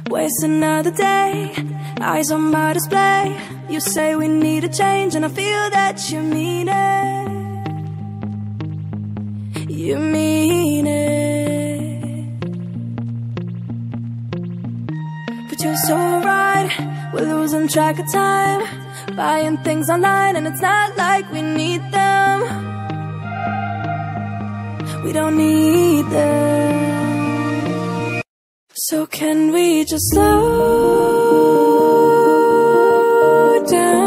Waste another day, eyes on my display. You say we need a change and I feel that you mean it. You mean it. But you're so right, we're losing track of time, buying things online and it's not like we need them. We don't need them. So can we just slow down?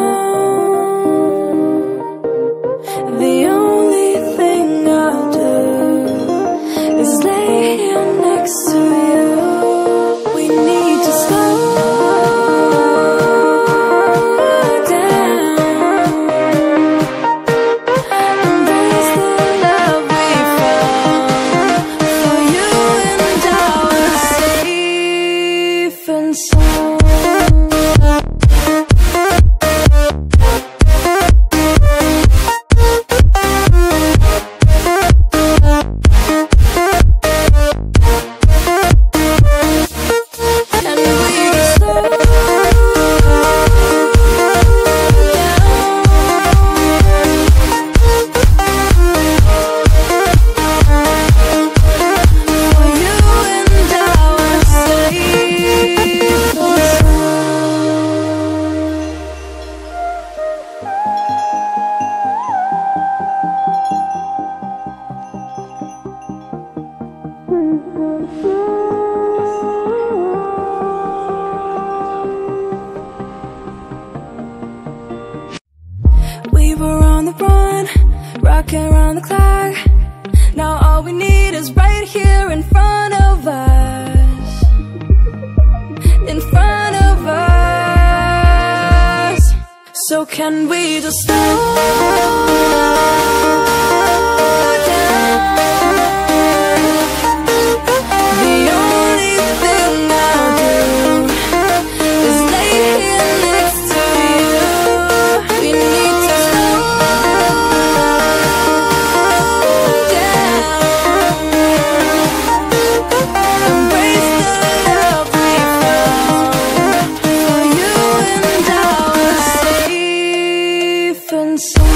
The only thing I'll do is lay here next to you. We need to slow down. Embrace the love we found. For you and I were safe and sound. We were on the run, rocking around the clock. Now all we need is right here in front of us. In front of us. So can we just slow down? The only thing I'll do is lay here next to you. We need to slow down. Embrace the love we found. For you and I were safe and sound.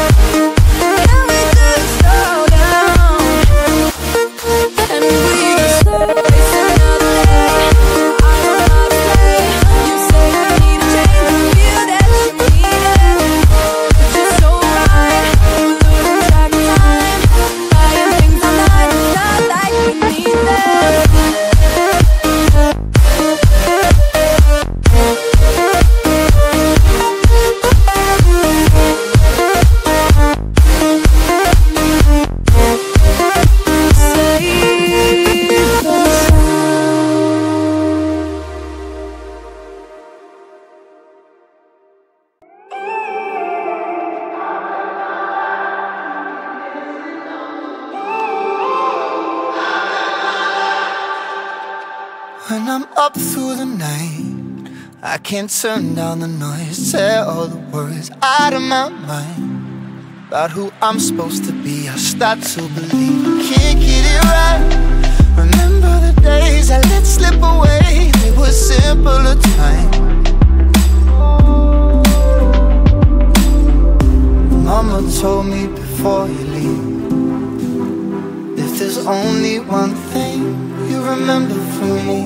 Can we just slow down? And we just slow waste another day. I don't know how to play. You say we need a change and feel that you mean it. But you're so right, we're losing track of time, buying things online, it's not like we need them. When I'm up through the night, I can't turn down the noise, tear all the worries out of my mind about who I'm supposed to be. I start to believe I can't get it right. Remember the days I let slip away, they were simpler times. Mama told me before you leave, if there's only one thing you remember from me,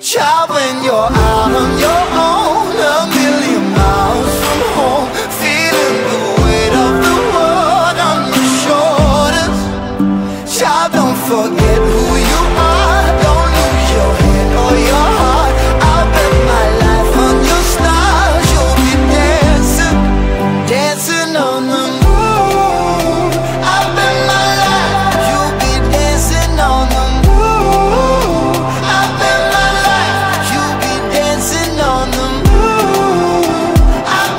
child, when you're out on your own, a million miles from home, feeling the weight of the world on your shoulders. Child, don't forget who you are, don't lose your head or your heart. I'll bet my life on your stars, you'll be dancing, dancing on the moon. I'll bet my life, you'll be dancing on the moon. I'll bet my life, you'll be dancing on the moon. I'll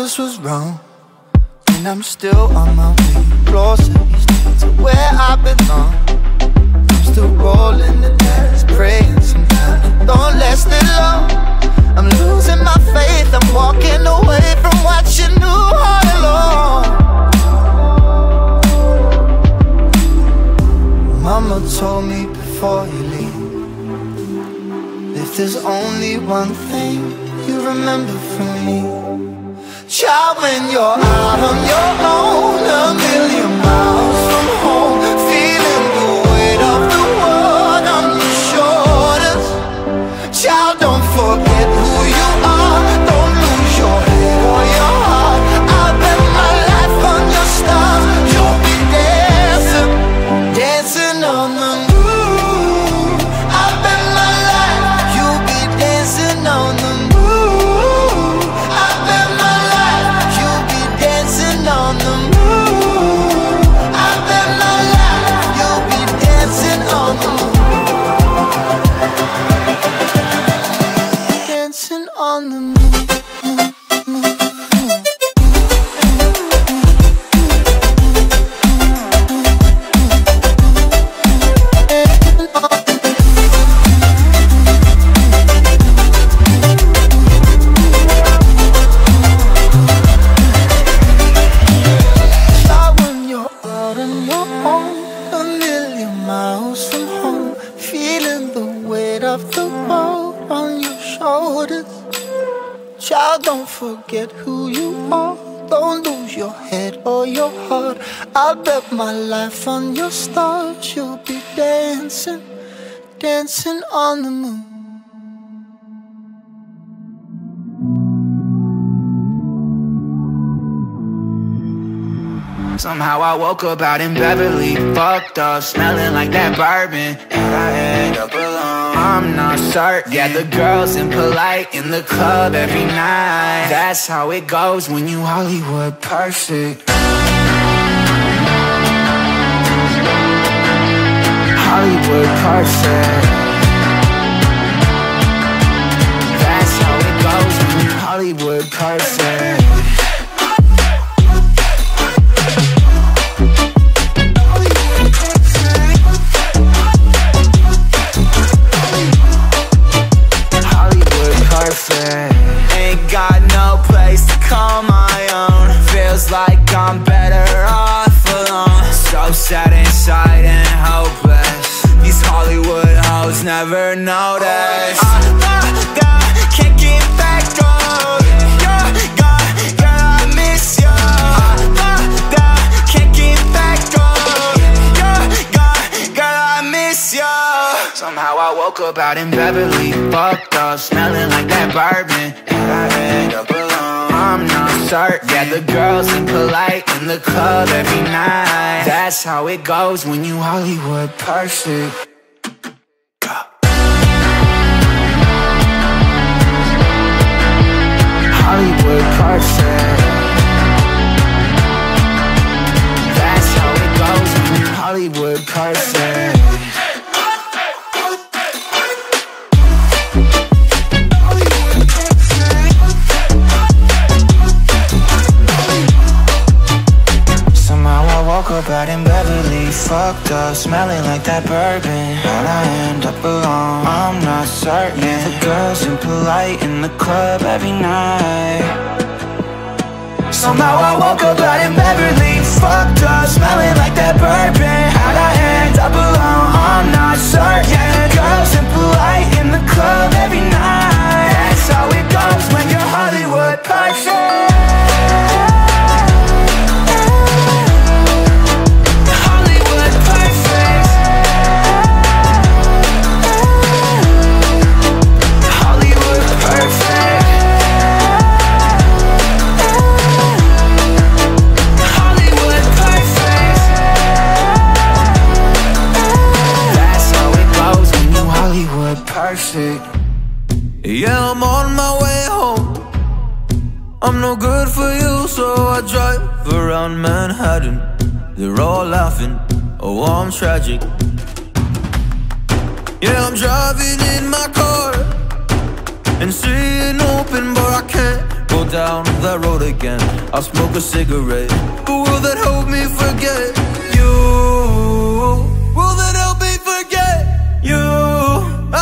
this was wrong, and I'm still on my way closer to where I belong. I'm still rolling the dice, praying sometimes don't last it long. I'm losing my faith, I'm walking away from what you knew all along. Mama told me before you leave, if there's only one thing you remember from me, child, when you're out on your own, a million miles from home, feeling the weight of the world on your shoulders. Child, don't forget who you are, don't lose your head or your heart. I'll bet my life on your stars, you'll be dancing, dancing on the moon. I'll bet my life, you'll be dancing on the moon. I'll bet my life, you'll be dancing on the moon. I'll bet my life, you'll be dancing on the moon. Dancing on the moon. Start when you're out on your own, a million miles from home, feeling the weight of the world on your shoulders. Child, don't forget who you are, don't lose your head or your heart. I'll bet my life on your stars, you'll be dancing, dancing on the moon. Somehow I woke up out in Beverly, fucked up, smelling like that bourbon, and I end up alone. I'm not certain. Yeah, the girls impolite in the club every night. That's how it goes when you Hollywood perfect. Hollywood perfect. That's how it goes when you Hollywood perfect. Ain't got no place to call my own. Feels like I'm better off alone. So sad inside and hopeless. These Hollywood hoes never notice. Can't get back on. You're gone, girl, I miss you. Can't get back on. You're gone, girl, I miss you. Somehow I woke up out in Beverly, fucked up, smelling like that bourbon, and I end up alone. I'm not certain. Yeah, the girls impolite in the club every night. That's how it goes when you Hollywood perfect. Hollywood perfect. That's how it goes when you Hollywood perfect. Woke up out in Beverly, fucked up, smelling like that bourbon, and I end up alone. I'm not certain. Yeah, the girls impolite in the club every night. Somehow I woke up out in Beverly, fucked up, smelling like that bourbon, how'd I end up alone? I'm not certain. Yeah, the girls impolite in the club every night. That's how it goes when you're Hollywood perfect. Yeah, I'm on my way home. I'm no good for you, so I drive around Manhattan. They're all laughing, oh, I'm tragic. Yeah, I'm driving in my car and seeing open, but I can't go go down that road again. I'll smoke a cigarette, but will that help me forget you? Will that help me forget you?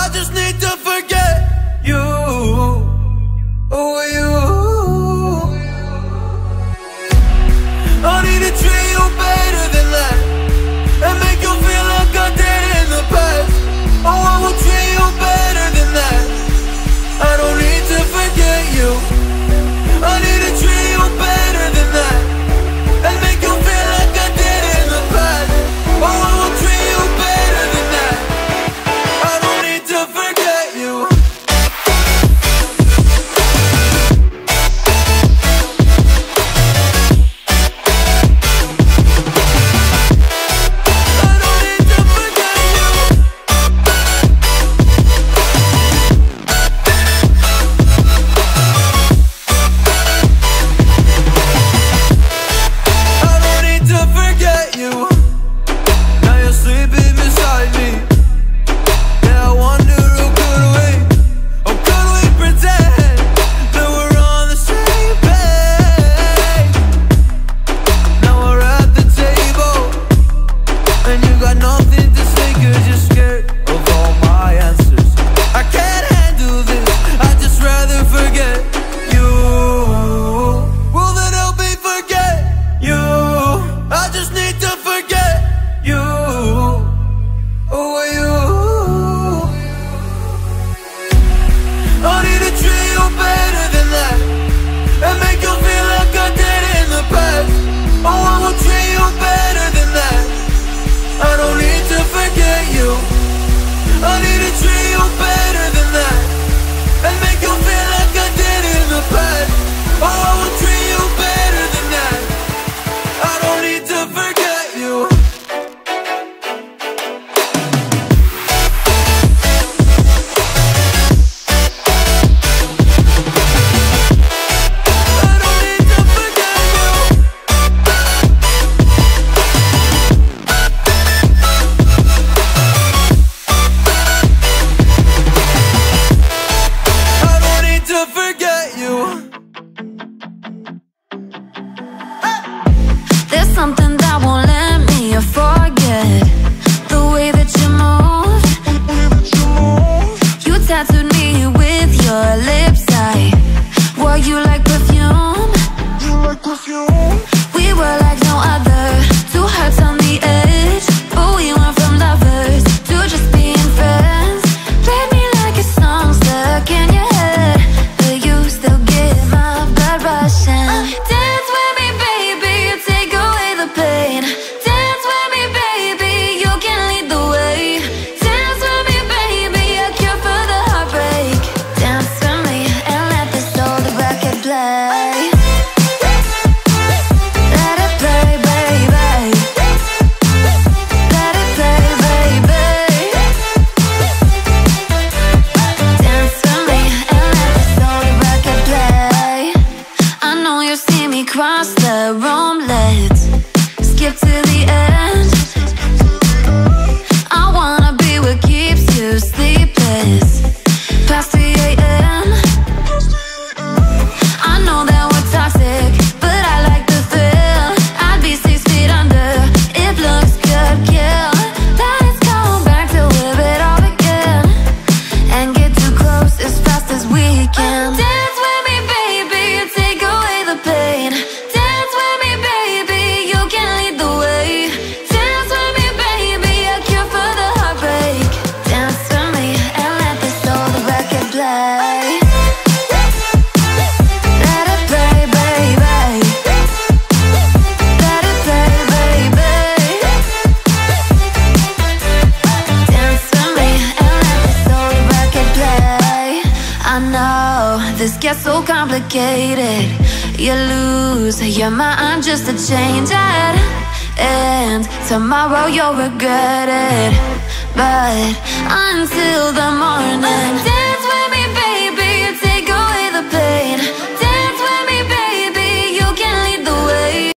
I just need to forget you. Oh, you. I need to treat you better than that, and make you feel like I did in the past. Oh, I will treat you better than that. I don't need to forget you. I need to treat you better than that, and make you feel like I did in the past. Oh, I will treat you better than that. I don't need to forget you. This gets so complicated. You lose your mind just to change it, and tomorrow you'll regret it. But until the morning,